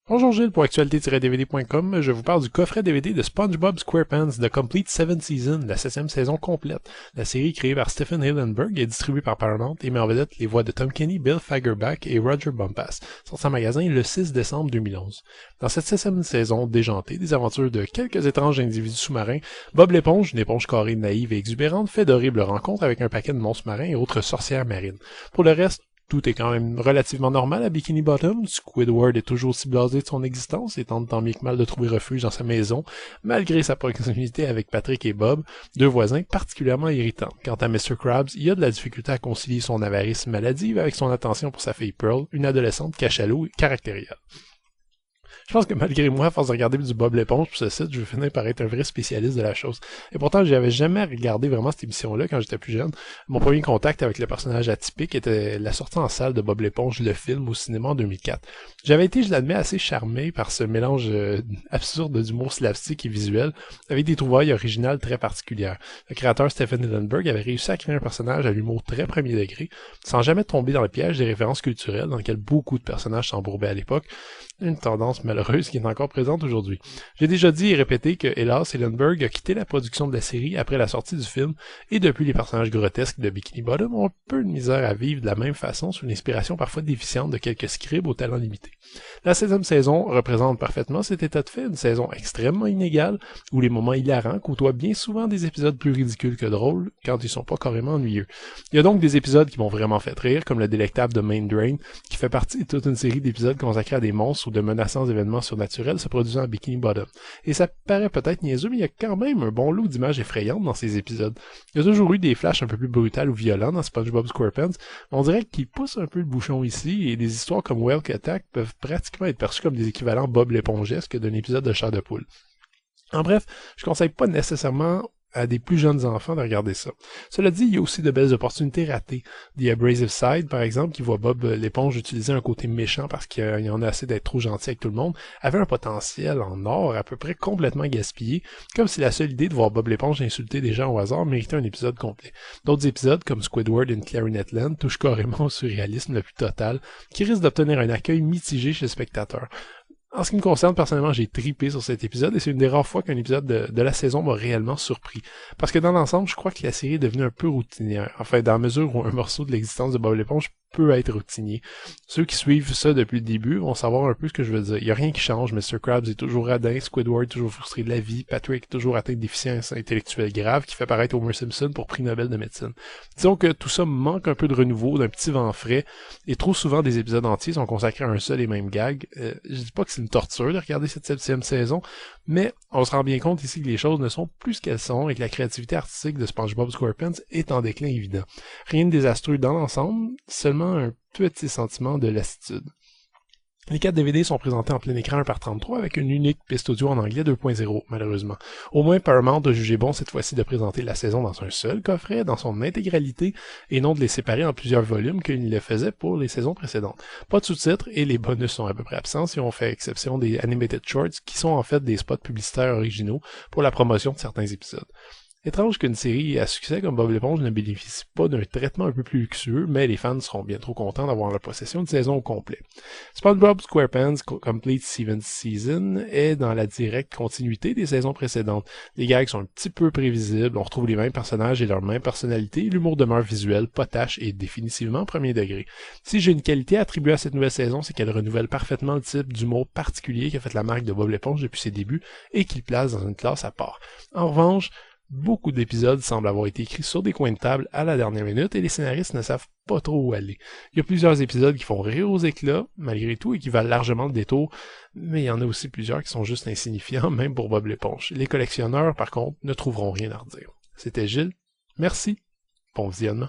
Bonjour Gilles pour actualité-dvd.com. Je vous parle du coffret DVD de SpongeBob SquarePants The Complete 7th Season, la 7e saison complète. La série créée par Stephen Hillenburg est distribuée par Paramount et met en vedette les voix de Tom Kenny, Bill Fagerbakke et Roger Bumpass, sorti en magasin le 6 décembre 2011. Dans cette 7e saison déjantée, des aventures de quelques étranges individus sous-marins, Bob l'éponge, une éponge carrée naïve et exubérante, fait d'horribles rencontres avec un paquet de monstres marins et autres sorcières marines. Pour le reste, tout est quand même relativement normal à Bikini Bottom. Squidward est toujours aussi blasé de son existence et tente tant bien que mal de trouver refuge dans sa maison, malgré sa proximité avec Patrick et Bob, deux voisins particulièrement irritants. Quant à Mr. Krabs, il a de la difficulté à concilier son avarice maladive avec son attention pour sa fille Pearl, une adolescente cachalot et caractérielle. Je pense que malgré moi, à force de regarder du Bob l'éponge pour ce site, je vais finir par être un vrai spécialiste de la chose. Et pourtant, j'avais jamais regardé vraiment cette émission-là quand j'étais plus jeune. Mon premier contact avec le personnage atypique était la sortie en salle de Bob l'éponge, le film, au cinéma en 2004. J'avais été, je l'admets, assez charmé par ce mélange absurde d'humour slapstick et visuel, avec des trouvailles originales très particulières. Le créateur Stephen Hillenburg avait réussi à créer un personnage à l'humour très premier degré, sans jamais tomber dans le piège des références culturelles dans lesquelles beaucoup de personnages s'embourbaient à l'époque, une tendance malheureuse qui est encore présente aujourd'hui. J'ai déjà dit et répété que, hélas, Hillenburg a quitté la production de la série après la sortie du film, et depuis les personnages grotesques de Bikini Bottom ont un peu de misère à vivre de la même façon sous l'inspiration parfois déficiente de quelques scribes au talent limité. La 16e saison représente parfaitement cet état de fait, une saison extrêmement inégale, où les moments hilarants côtoient bien souvent des épisodes plus ridicules que drôles, quand ils sont pas carrément ennuyeux. Il y a donc des épisodes qui m'ont vraiment fait rire, comme le délectable de Main Drain, qui fait partie de toute une série d'épisodes consacrés à des monstres ou de menaçants événements surnaturels se produisant à Bikini Bottom. Et ça paraît peut-être niaiseux, mais il y a quand même un bon lot d'images effrayantes dans ces épisodes. Il y a toujours eu des flashs un peu plus brutales ou violents dans SpongeBob SquarePants, mais on dirait qu'ils poussent un peu le bouchon ici, et des histoires comme Whale Attack peuvent pratiquement être perçues comme des équivalents Bob l'épongesque d'un épisode de Chair de poule. En bref, je conseille pas nécessairement à des plus jeunes enfants de regarder ça. Cela dit, il y a aussi de belles opportunités ratées. The Abrasive Side, par exemple, qui voit Bob l'éponge utiliser un côté méchant parce qu'il y en a assez d'être trop gentil avec tout le monde, avait un potentiel en or à peu près complètement gaspillé, comme si la seule idée de voir Bob l'éponge insulter des gens au hasard méritait un épisode complet. D'autres épisodes, comme Squidward in Clarinet Land, touchent carrément au surréalisme le plus total, qui risque d'obtenir un accueil mitigé chez le spectateur. En ce qui me concerne, personnellement, j'ai tripé sur cet épisode et c'est une des rares fois qu'un épisode de la saison m'a réellement surpris. Parce que dans l'ensemble, je crois que la série est devenue un peu routinière. Enfin, dans la mesure où un morceau de l'existence de Bob l'éponge peut être routinier. Ceux qui suivent ça depuis le début vont savoir un peu ce que je veux dire. Il n'y a rien qui change. Mr. Krabs est toujours radin, Squidward est toujours frustré de la vie, Patrick est toujours atteint de déficience intellectuelle grave qui fait paraître Homer Simpson pour prix Nobel de médecine. Disons que tout ça manque un peu de renouveau, d'un petit vent frais, et trop souvent des épisodes entiers sont consacrés à un seul et même gag. Je dis pas que c'est une torture de regarder cette 7e saison, mais on se rend bien compte ici que les choses ne sont plus ce qu'elles sont et que la créativité artistique de SpongeBob SquarePants est en déclin évident. Rien de désastreux dans l'ensemble, seulement un petit sentiment de lassitude. Les 4 DVD sont présentés en plein écran 1:33 avec une unique piste audio en anglais 2.0, malheureusement. Au moins, Paramount a jugé bon cette fois-ci de présenter la saison dans un seul coffret, dans son intégralité, et non de les séparer en plusieurs volumes comme il le faisait pour les saisons précédentes. Pas de sous-titres, et les bonus sont à peu près absents si on fait exception des Animated Shorts, qui sont en fait des spots publicitaires originaux pour la promotion de certains épisodes. Étrange qu'une série à succès comme Bob l'éponge ne bénéficie pas d'un traitement un peu plus luxueux, mais les fans seront bien trop contents d'avoir la possession de saison au complet. SpongeBob SquarePants Complete 7th Season est dans la directe continuité des saisons précédentes. Les gags sont un petit peu prévisibles, on retrouve les mêmes personnages et leur même personnalité, l'humour demeure visuel, potache et définitivement premier degré. Si j'ai une qualité attribuée à cette nouvelle saison, c'est qu'elle renouvelle parfaitement le type d'humour particulier qui a fait la marque de Bob l'éponge depuis ses débuts et qui le place dans une classe à part. En revanche, beaucoup d'épisodes semblent avoir été écrits sur des coins de table à la dernière minute et les scénaristes ne savent pas trop où aller. Il y a plusieurs épisodes qui font rire aux éclats, malgré tout, et qui valent largement le détour, mais il y en a aussi plusieurs qui sont juste insignifiants, même pour Bob l'éponge. Les collectionneurs, par contre, ne trouveront rien à redire. C'était Gilles. Merci. Bon visionnement.